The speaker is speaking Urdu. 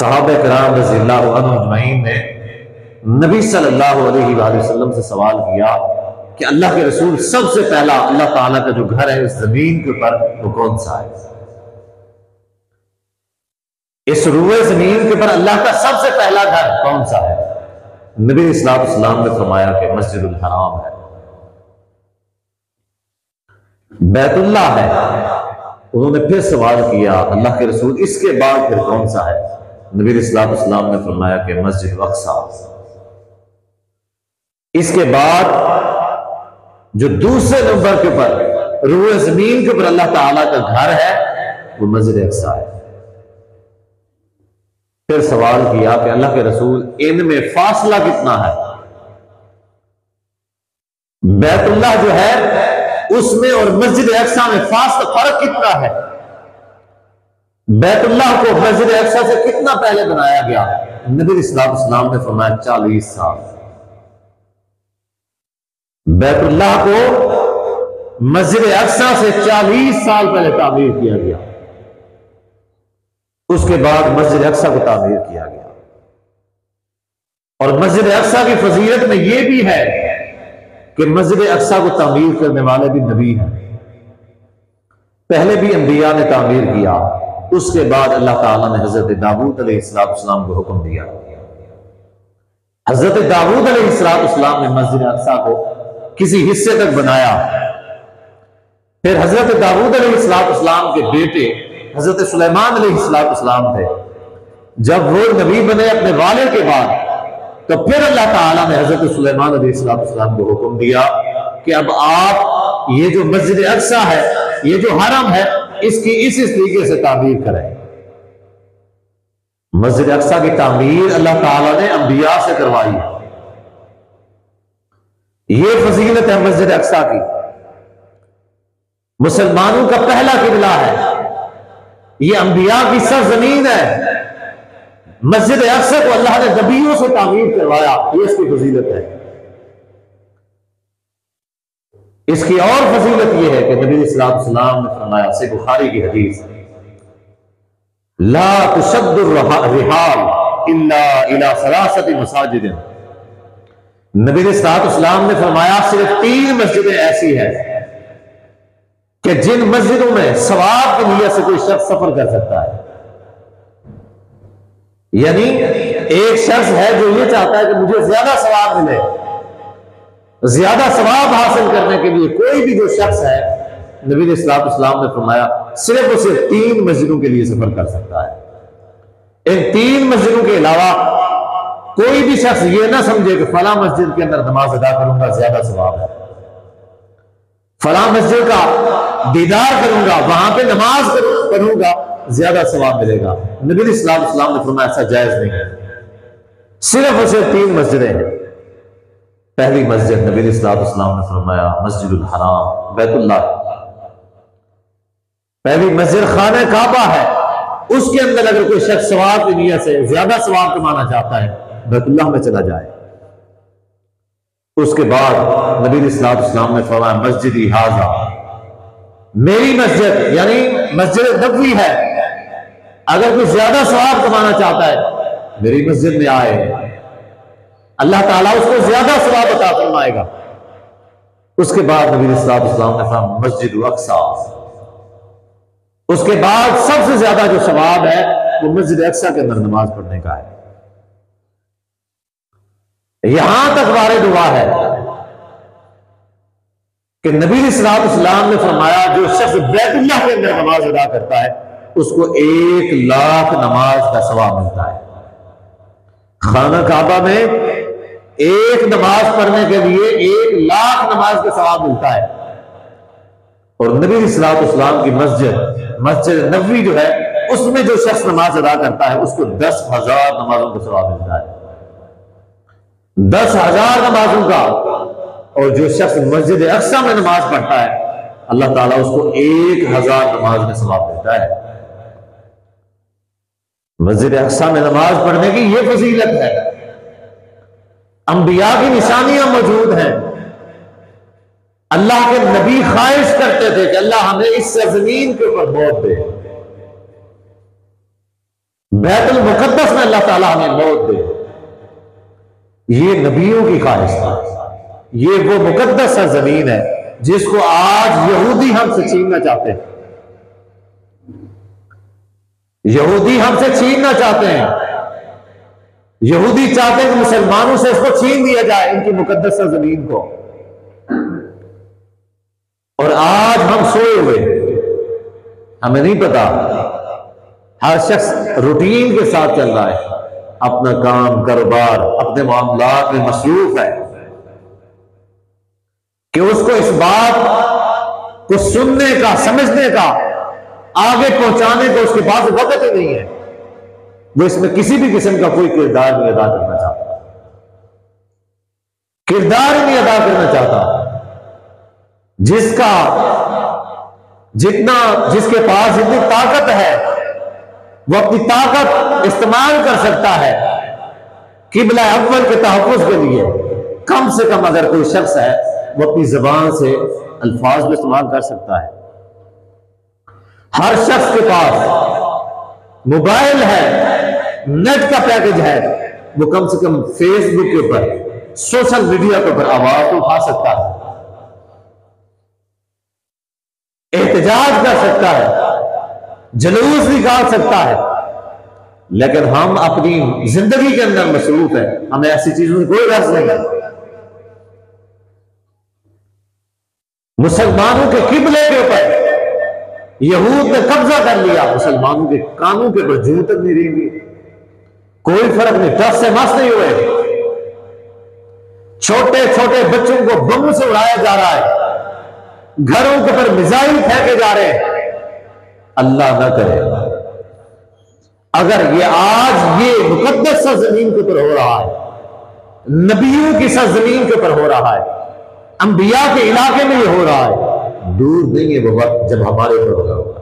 صحابہ کرام رضی اللہ عنہ اجمعین نے نبی صلی اللہ علیہ وآلہ وسلم سے سوال کیا کہ اللہ کے رسول سب سے پہلا اللہ تعالیٰ کا جو گھر ہے اس زمین کے اوپر وہ کون سا ہے؟ اس روئے زمین کے اوپر اللہ کا سب سے پہلا گھر کون سا ہے؟ نبی صلی اللہ علیہ وسلم نے فرمایا کہ مسجد الحرام ہے، بیت اللہ ہے۔ انہوں نے پھر سوال کیا اللہ کے رسول اس کے بعد پھر کون سا ہے؟ نبی صلی اللہ علیہ وسلم نے فرمایا کہ مسجد اقصی۔ اس کے بعد جو دوسرے نمبر کے اوپر روئے زمین کے اوپر اللہ تعالیٰ کا گھر ہے وہ مسجد اقصی ہے۔ پھر سوال کیا کہ اللہ کے رسول ان میں فاصلہ کتنا ہے؟ بیت اللہ جو ہے اس میں اور مسجد اقصی میں فاصلہ فرق کتنا ہے؟ بیت اللہ کو مسجد اقصی سے کتنا پہلے بنایا گیا؟ نبی صلی اللہ علیہ وسلم نے فرمایا 40 سال۔ بیت اللہ کو مسجد اقصی سے 40 سال پہلے تعمیر کیا گیا، اس کے بعد مسجد اقصی کو تعمیر کیا گیا۔ اور مسجد اقصی کی فضیلت میں یہ بھی ہے کہ مسجد اقصی کو تعمیر کرنے والے بھی نبی ہیں، پہلے بھی انبیاء نے تعمیر کیا، اس کے بعد اللہ تعالیٰ نے حضرت داؤد علیہ السلام کو حکم دیا۔ حضرت داؤد علیہ السلام نے مسجد اقصی کو کسی حصے تک بنایا، پھر حضرت داؤد علیہ السلام کے بیٹے حضرت سلیمان علیہ السلام تھے، جب وہ نبی بنے اپنے والد کے بعد تو پھر اللہ تعالیٰ نے حضرت سلیمان علیہ السلام کو حکم دیا کہ اب آپ یہ جو مسجد اقصی ہے، یہ جو حرم ہے، اس کی اس طریقے سے تعمیر کریں۔ مسجد اقصی کی تعمیر اللہ تعالیٰ نے انبیاء سے کروائی ہے۔ یہ فضیلت ہے مسجد اقصی کی۔ مسلمانوں کا پہلا قبلہ ہے، یہ انبیاء کی سرزمین ہے۔ مسجد اقصی کو اللہ نے نبیوں سے تعمیر کروایا، یہ اس کی فضیلت ہے۔ اس کی اور فضیلت یہ ہے کہ نبی صلی اللہ علیہ وسلم نے فرمایا، صحیح بخاری کی حدیث، لا تشد الرحال الا الى ثلاثه مساجد۔ نبی صلی اللہ علیہ وسلم نے فرمایا صرف 3 مسجدیں ایسی ہیں کہ جن مسجدوں میں ثواب کی نیت سے کوئی شخص سفر کر سکتا ہے۔ یعنی ایک شخص ہے جو یہ چاہتا ہے کہ مجھے زیادہ ثواب ملے، زیادہ ثواب حاصل کرنے کے لیے کوئی بھی جو شخص ہے، نبی صلی اللہ علیہ وسلم نے فرمایا صرف اور صرف 3 مسجدوں کے لیے سفر کر سکتا ہے۔ ان 3 مسجدوں کے علاوہ کوئی بھی شخص یہ نہ سمجھے کہ فلاں مسجد کے اندر نماز ادا کروں گا زیادہ ثواب ہے، فلاں مسجد کا دیدار کروں گا وہاں پہ نماز پڑھوں گا زیادہ ثواب ملے گا۔ نبی صلی اللہ علیہ وسلم نے فرمایا ایسا جائز نہیں ہے، صرف اور صرف 3 مسجدیں ہیں۔ پہلی مسجد نبی صلی اللہ علیہ وسلم نے فرمایا مسجد الحرام، بیت اللہ۔ پہلی مسجد خانہ کعبہ ہے، اس کے اندر اگر کوئی شخص ثواب کی نیت سے زیادہ ثواب کمانا چاہتا ہے بیت اللہ میں چلا جائے۔ اس کے بعد نبی صلی اللہ علیہ وسلم نے فرمایا مسجدی ھذا، میری مسجد یعنی مسجد نبوی ہے، اگر کوئی زیادہ ثواب کمانا چاہتا ہے میری مسجد میں آئے، اللہ تعالیٰ اس کو زیادہ ثواب عطا فرمائے گا۔ اس کے بعد نبی صلی اللہ علیہ وسلم نے فرمایا مسجد اقصی۔ اس کے بعد سب سے زیادہ جو ثواب ہے وہ مسجد اقصی کے اندر نماز پڑھنے کا ہے۔ یہاں تک وارد ہوا ہے کہ نبی صلی اللہ علیہ وسلم نے فرمایا جو شخص بیت اللہ کے اندر نماز ادا کرتا ہے اس کو 1,00,000 نماز کا ثواب ملتا ہے۔ خانہ کعبہ میں ایک نماز پڑھنے کے لیے 1,00,000 نماز کا ثواب ملتا ہے، اور نبی صلی اللہ علیہ وسلم کی مسجد نبوی جو ہے اس میں جو شخص نماز ادا کرتا ہے اس کو 10,000 نمازوں کا ثواب ملتا ہے، 10,000 نمازوں کا۔ اور جو شخص مسجد اقصی میں نماز پڑھتا ہے اللہ تعالیٰ اس کو 1,000 نماز کا ثواب دیتا ہے۔ مسجد اقصی میں نماز پڑھنے کی یہ فضیلت ہے۔ انبیاء کی نشانیاں موجود ہیں۔ اللہ کے نبی خواہش کرتے تھے کہ اللہ ہمیں اس سرزمین کے اوپر موت دے، بیت المقدس میں اللہ تعالیٰ ہمیں موت دے، یہ نبیوں کی خواہش تھا۔ یہ وہ مقدس زمین ہے جس کو آج یہودی ہم سے چھیننا چاہتے ہیں، یہودی ہم سے چھیننا چاہتے ہیں۔ یہودی چاہتے ہیں کہ مسلمانوں سے اس کو چھین دیا جائے، ان کی مقدس زمین کو، اور آج ہم سوئے ہوئے، ہمیں نہیں پتا، ہر شخص روٹین کے ساتھ چل رہا ہے، اپنا کام کاروبار اپنے معاملات میں مصروف ہے کہ اس کو اس بات کو سننے کا، سمجھنے کا، آگے پہنچانے کا اس کے پاس وقت ہی نہیں ہے۔ وہ اس میں کسی بھی قسم کا کوئی کردار نہیں ادا کرنا چاہتا، کردار ہی نہیں ادا کرنا چاہتا۔ جس کے پاس جتنی طاقت ہے وہ اپنی طاقت استعمال کر سکتا ہے قبلہ اول کے تحفظ کے لیے۔ کم سے کم اگر کوئی شخص ہے وہ اپنی زبان سے الفاظ بھی استعمال کر سکتا ہے۔ ہر شخص کے پاس موبائل ہے، نیٹ کا پیکج ہے، وہ کم سے کم فیس بک کے اوپر، سوشل میڈیا کے اوپر آواز اٹھا سکتا ہے، احتجاج کر سکتا ہے، جلوس نکال سکتا ہے۔ لیکن ہم اپنی زندگی کے اندر مصروف ہیں، ہمیں ایسی چیزوں میں کوئی غرض نہیں ہے۔ مسلمانوں کے قبلے کے اوپر یہود نے قبضہ کر لیا، مسلمانوں کے کانوں کے اوپر جوں تک نہیں رہیں گی، کوئی فرق نہیں، ٹس سے مس نہیں ہوئے۔ چھوٹے چھوٹے بچوں کو بموں سے اڑایا جا رہا ہے، گھروں کے اوپر میزائل پھینکے جا رہے ہیں۔ اللہ نہ کرے اگر یہ آج یہ مقدس سا زمین کے اوپر ہو رہا ہے، نبیوں کی سا زمین کے اوپر ہو رہا ہے، انبیاء کے علاقے میں یہ ہو رہا ہے، دور نہیں ہے وہ وقت جب ہمارے اوپر ہوگا۔